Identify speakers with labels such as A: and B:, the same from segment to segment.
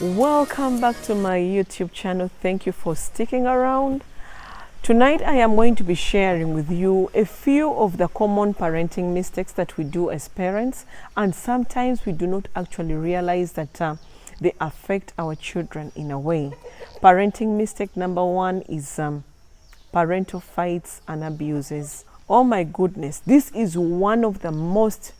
A: Welcome back to my YouTube channel. Thank you for sticking around. Tonight I am going to be sharing with you a few of the common parenting mistakes that we do as parents, and sometimes we do not actually realize that they affect our children in a way. Parenting mistake number one is parental fights and abuses. Oh my goodness, this is one of the most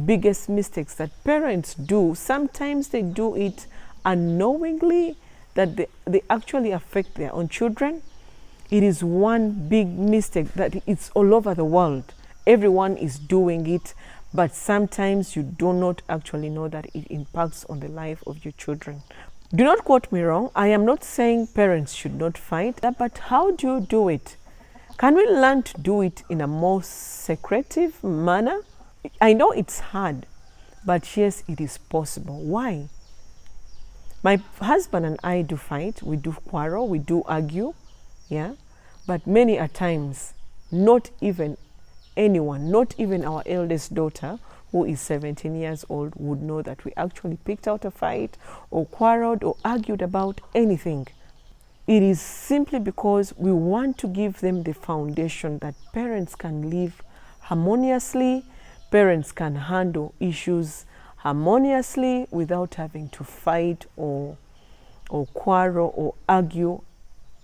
A: biggest mistakes that parents do. Sometimes they do it unknowingly, that they actually affect their own children. It is one big mistake that it's all over the world. Everyone is doing it, but sometimes you do not actually know that it impacts on the life of your children. Do not quote me wrong. I am not saying parents should not fight, but how do you do it? Can we learn to do it in a more secretive manner? I know it's hard, but yes, it is possible. Why? My husband and I do fight, we do quarrel, we do argue, yeah? But many a times, not even anyone, not even our eldest daughter, who is 17 years old, would know that we actually picked out a fight or quarreled or argued about anything. It is simply because we want to give them the foundation that parents can live harmoniously, parents can handle issues harmoniously without having to fight or quarrel or argue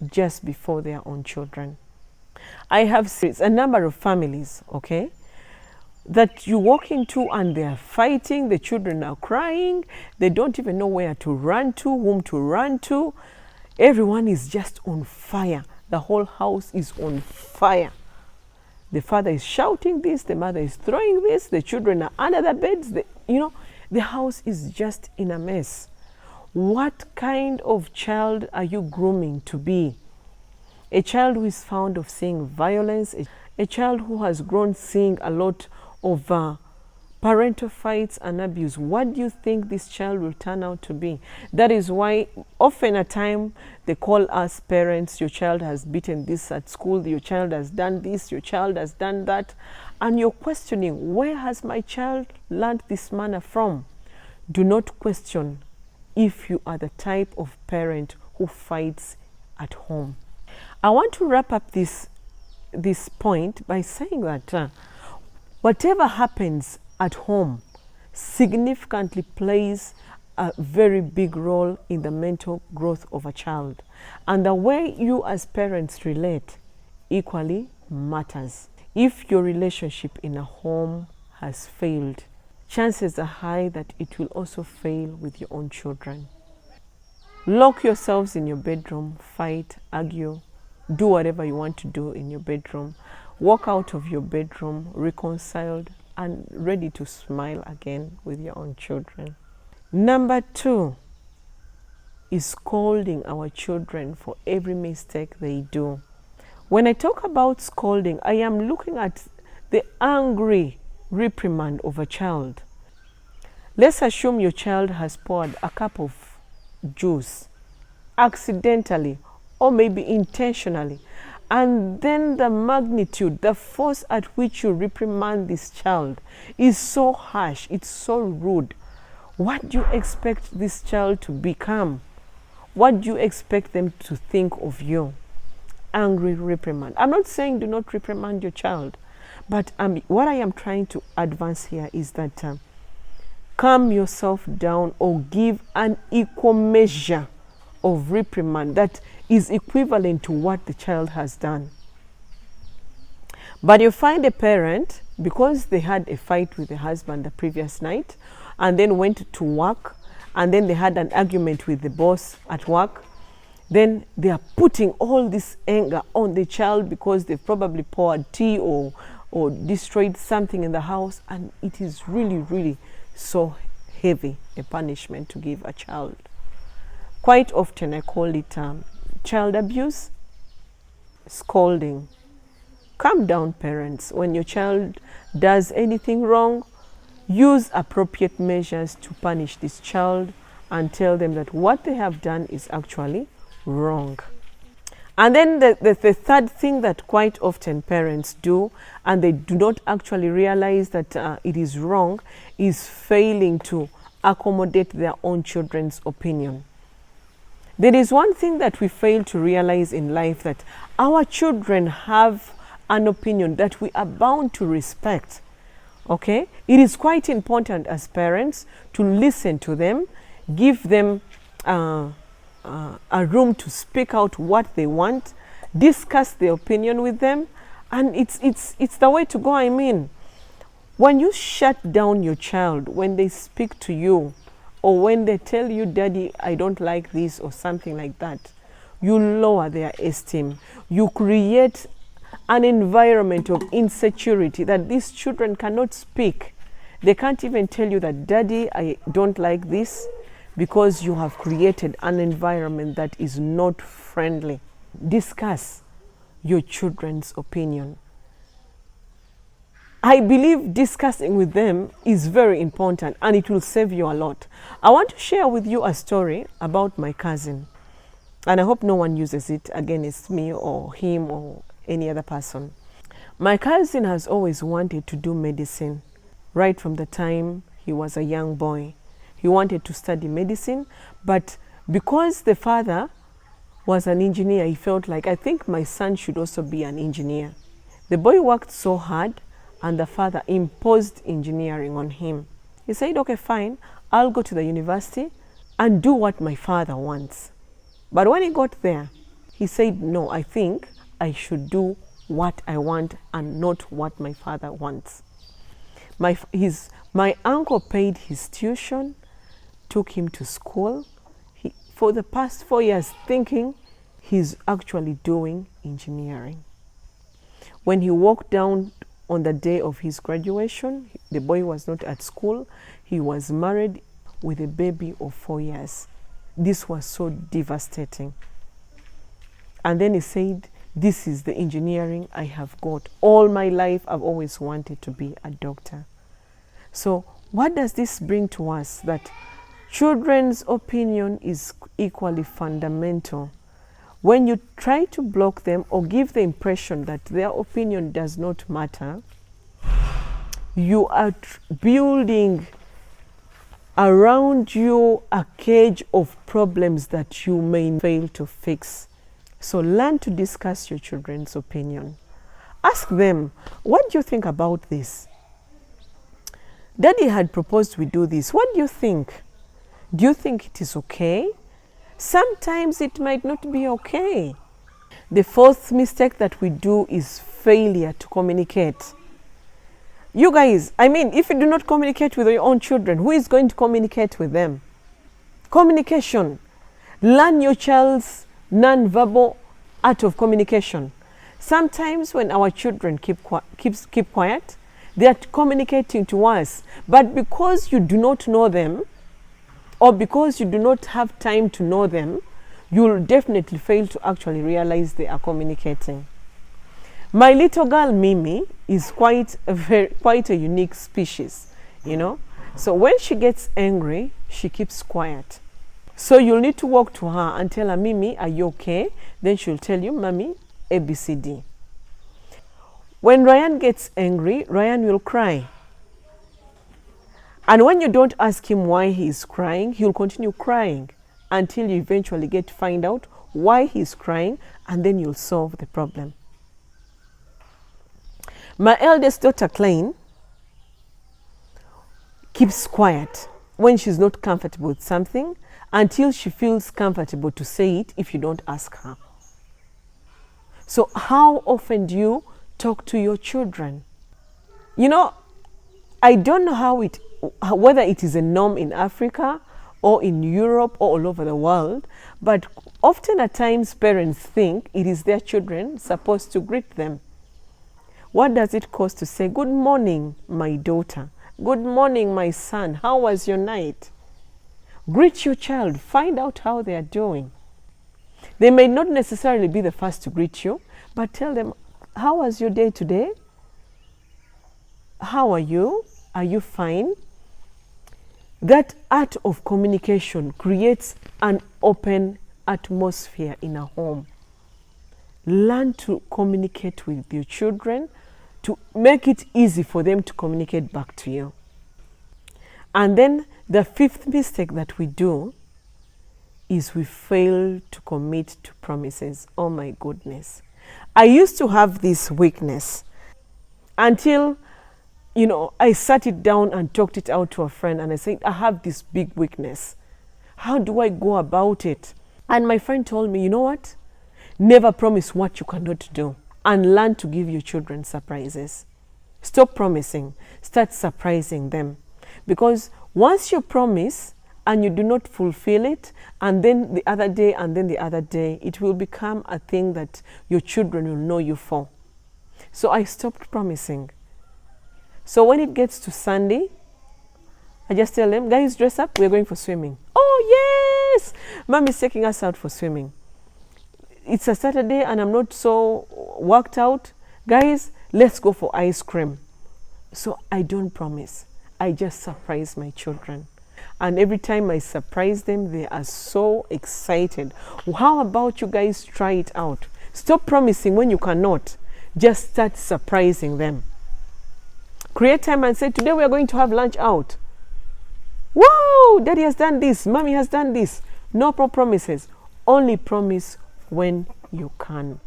A: just before their own children. I have seen a number of families, okay, that you walk into and they are fighting, the children are crying, they don't even know where to run to, whom to run to. Everyone is just on fire. The whole house is on fire. The father is shouting this, the mother is throwing this, the children are under the beds. The house is just in a mess. What kind of child are you grooming to be? A child who is fond of seeing violence, a child who has grown seeing a lot of parental fights and abuse. What do you think this child will turn out to be? That is why often a time they call us parents, your child has beaten this at school, your child has done this, your child has done that. And you're questioning, where has my child learned this manner from? Do not question if you are the type of parent who fights at home. I want to wrap up this point by saying that whatever happens at home significantly plays a very big role in the mental growth of a child. And the way you as parents relate equally matters. If your relationship in a home has failed, chances are high that it will also fail with your own children. Lock yourselves in your bedroom, fight, argue, do whatever you want to do in your bedroom. Walk out of your bedroom reconciled and ready to smile again with your own children. Number two is scolding our children for every mistake they do. When I talk about scolding, I am looking at the angry reprimand of a child. Let's assume your child has poured a cup of juice accidentally or maybe intentionally, and then the magnitude, the force at which you reprimand this child is so harsh, it's so rude. What do you expect this child to become? What do you expect them to think of you? Angry reprimand. I'm not saying do not reprimand your child, but what I am trying to advance here is that calm yourself down or give an equal measure of reprimand that is equivalent to what the child has done. But you find a parent, because they had a fight with the husband the previous night and then went to work, and then they had an argument with the boss at work, then they are putting all this anger on the child because they've probably poured tea or destroyed something in the house, and it is really, really so heavy a punishment to give a child. Quite often I call it child abuse, scolding. Calm down, parents. When your child does anything wrong, use appropriate measures to punish this child and tell them that what they have done is actually wrong. And then the third thing that quite often parents do, and they do not actually realize that it is wrong, is failing to accommodate their own children's opinion. There is one thing that we fail to realize in life, that our children have an opinion that we are bound to respect. Okay? It is quite important as parents to listen to them, give them a room to speak out what they want, discuss their opinion with them, and it's the way to go. I mean, when you shut down your child, when they speak to you, or when they tell you, Daddy, I don't like this, or something like that, you lower their esteem. You create an environment of insecurity that these children cannot speak. They can't even tell you that, Daddy, I don't like this, because you have created an environment that is not friendly. Discuss your children's opinion. I believe discussing with them is very important, and it will save you a lot. I want to share with you a story about my cousin, and I hope no one uses it against me or him or any other person. My cousin has always wanted to do medicine right from the time he was a young boy. He wanted to study medicine, but because the father was an engineer, he felt like, I think my son should also be an engineer. The boy worked so hard, and the father imposed engineering on him. He said, okay, fine, I'll go to the university and do what my father wants. But when he got there, he said, no, I think I should do what I want and not what my father wants. My uncle paid his tuition, took him to school. For the past 4 years, thinking he's actually doing engineering. When he walked down on the day of his graduation, the boy was not at school. He was married with a baby of 4 years. This was so devastating. And then he said, this is the engineering I have got. All my life, I've always wanted to be a doctor. So what does this bring to us? That children's opinion is equally fundamental. When you try to block them or give the impression that their opinion does not matter, you are building around you a cage of problems that you may fail to fix. So learn to discuss your children's opinion. Ask them, what do you think about this? Daddy had proposed we do this. What do you think? Do you think it is okay? Sometimes it might not be okay. The fourth mistake that we do is failure to communicate. You guys, I mean, if you do not communicate with your own children, who is going to communicate with them? Communication. Learn your child's non-verbal art of communication. Sometimes when our children keep quiet, they are communicating to us. But because you do not know them, or because you do not have time to know them, you will definitely fail to actually realize they are communicating. My little girl Mimi is quite a unique species, you know. So when she gets angry, she keeps quiet. So you'll need to walk to her and tell her, Mimi, are you okay? Then she'll tell you, Mommy, ABCD. When Ryan gets angry, Ryan will cry. And when you don't ask him why he is crying, he'll continue crying until you eventually find out why he's crying, and then you'll solve the problem. My eldest daughter, Klein, keeps quiet when she's not comfortable with something until she feels comfortable to say it if you don't ask her. So how often do you talk to your children? You know, I don't know whether it is a norm in Africa or in Europe or all over the world, but often at times parents think it is their children supposed to greet them. What does it cost to say, good morning, my daughter? Good morning, my son. How was your night? Greet your child. Find out how they are doing. They may not necessarily be the first to greet you, but tell them, how was your day today? How are you? Are you fine? That art of communication creates an open atmosphere in a home. Learn to communicate with your children to make it easy for them to communicate back to you. And then the fifth mistake that we do is we fail to commit to promises. Oh my goodness. I used to have this weakness until, I sat it down and talked it out to a friend, and I said, I have this big weakness. How do I go about it? And my friend told me, you know what? Never promise what you cannot do, and learn to give your children surprises. Stop promising. Start surprising them. Because once you promise and you do not fulfill it, and then the other day, and then the other day, it will become a thing that your children will know you for. So I stopped promising. So when it gets to Sunday, I just tell them, guys, dress up, we're going for swimming. Oh yes, Mom is taking us out for swimming. It's a Saturday and I'm not so worked out. Guys, let's go for ice cream. So I don't promise. I just surprise my children. And every time I surprise them, they are so excited. How about you guys try it out? Stop promising when you cannot. Just start surprising them. Create time and say, today we are going to have lunch out. Whoa, Daddy has done this. Mommy has done this. No promises. Only promise when you can.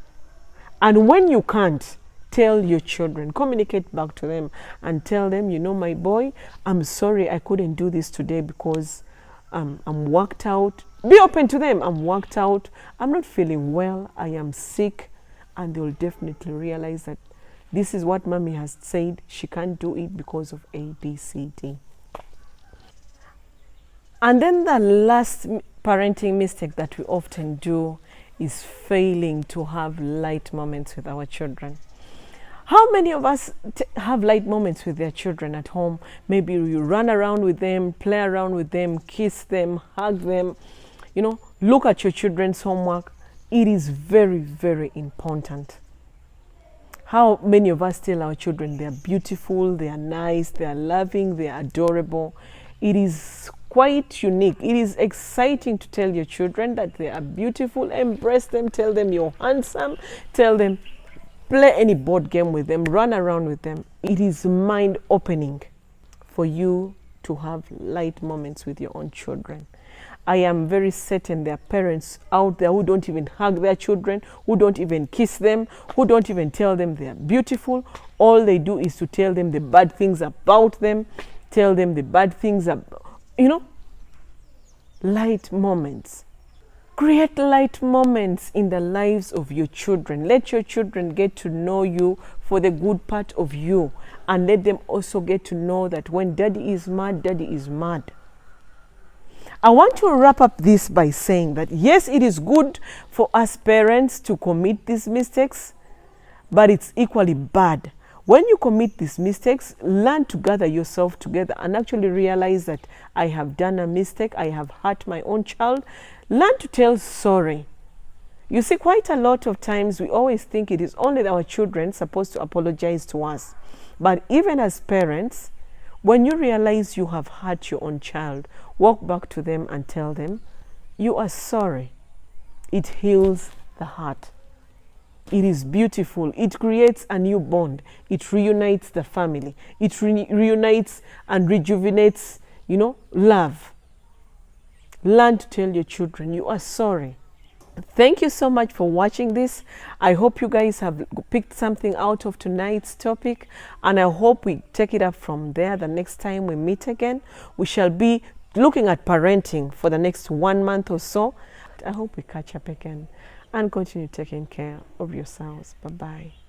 A: And when you can't, tell your children, communicate back to them and tell them, my boy, I'm sorry I couldn't do this today because I'm worked out. Be open to them. I'm worked out. I'm not feeling well. I am sick. And they'll definitely realize that this is what Mommy has said. She can't do it because of A, B, C, D. And then the last parenting mistake that we often do is failing to have light moments with our children. How many of us have light moments with their children at home? Maybe you run around with them, play around with them, kiss them, hug them, look at your children's homework. It is very, very important. How many of us tell our children they are beautiful, they are nice, they are loving, they are adorable? It is quite unique. It is exciting to tell your children that they are beautiful. Embrace them, tell them you're handsome, tell them, play any board game with them, run around with them. It is mind-opening for you to have light moments with your own children. I am very certain there are parents out there who don't even hug their children, who don't even kiss them, who don't even tell them they are beautiful. All they do is to tell them the bad things about them, tell them the bad things about, light moments. Create light moments in the lives of your children. Let your children get to know you for the good part of you, and let them also get to know that when Daddy is mad, Daddy is mad. I want to wrap up this by saying that yes, it is good for us parents to commit these mistakes, but it's equally bad. When you commit these mistakes, learn to gather yourself together and actually realize that I have done a mistake, I have hurt my own child. Learn to tell sorry. You see, quite a lot of times we always think it is only our children supposed to apologize to us. But even as parents, when you realize you have hurt your own child, walk back to them and tell them, you are sorry. It heals the heart. It is beautiful. It creates a new bond. It reunites the family. It reunites and rejuvenates, love. Learn to tell your children you are sorry. Thank you so much for watching this. I hope you guys have picked something out of tonight's topic, and I hope we take it up from there. The next time we meet again, we shall be looking at parenting for the next 1 month or so. I hope we catch up again and continue taking care of yourselves. Bye-bye.